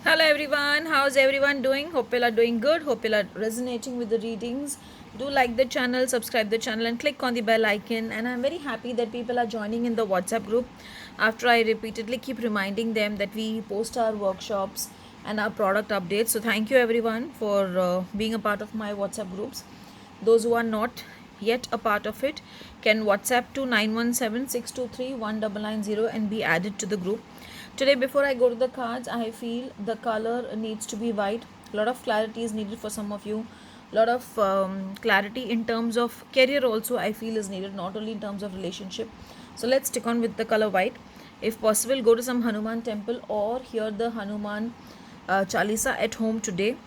Hello everyone, how's everyone doing? Hope you are doing good. Hope you are resonating with the readings. Do like the channel, subscribe the channel, and click on the bell icon. And I'm very happy that people are joining in the WhatsApp group after I repeatedly keep reminding them that we post our workshops and our product updates. So thank you everyone for being a part of my WhatsApp groups. Those who are not yet a part of it can WhatsApp to 917-623-1990 and be added to the group. Today, before I go to the cards, I feel the color needs to be white. A lot of clarity is needed for some of you. A lot of clarity in terms of career also I feel is needed, not only in terms of relationship. So let's stick on with the color white. If possible, go to some Hanuman temple or hear the Hanuman Chalisa at home today.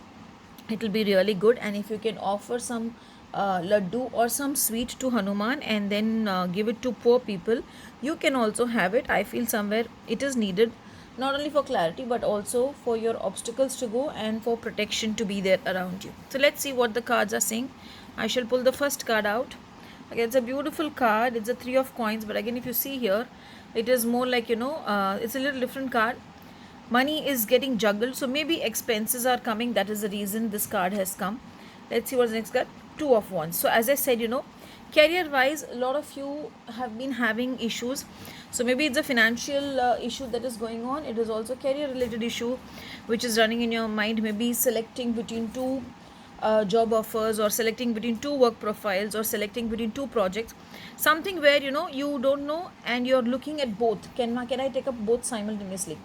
It will be really good. And if you can offer some laddu or some sweet to Hanuman and then give it to poor people, you can also have it. I feel somewhere it is needed, not only for clarity but also for your obstacles to go and for protection to be there around you. So let's see what the cards are saying. I shall pull the first card out. Okay, it's a beautiful card. It's a three of coins, but again if you see here, it is more like it's a little different card. Money is getting juggled, so maybe expenses are coming. That is the reason this card has come. Let's see what's the next card. Two of wands. So as I said, career wise, a lot of you have been having issues. So maybe it's a financial issue that is going on. It is also career related issue which is running in your mind. Maybe selecting between two job offers, or selecting between two work profiles, or selecting between two projects, something where you don't know and you're looking at both. Can I take up both simultaneously?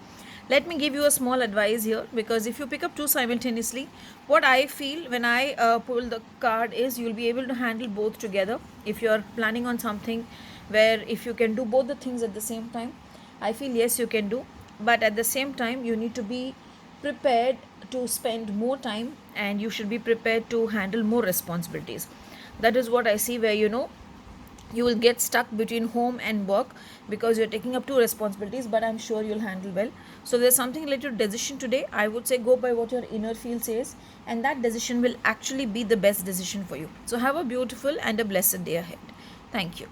Let me give you a small advice here, because if you pick up two simultaneously, what I feel when I pull the card is you'll be able to handle both together. If you're planning on something where if you can do both the things at the same time, I feel yes, you can do. But at the same time, you need to be prepared to spend more time, and you should be prepared to handle more responsibilities. That is what I see, where you will get stuck between home and work because you're taking up two responsibilities, but I'm sure you'll handle well. So there's something related to decision today. I would say go by what your inner feel says, and that decision will actually be the best decision for you. So have a beautiful and a blessed day ahead. Thank you.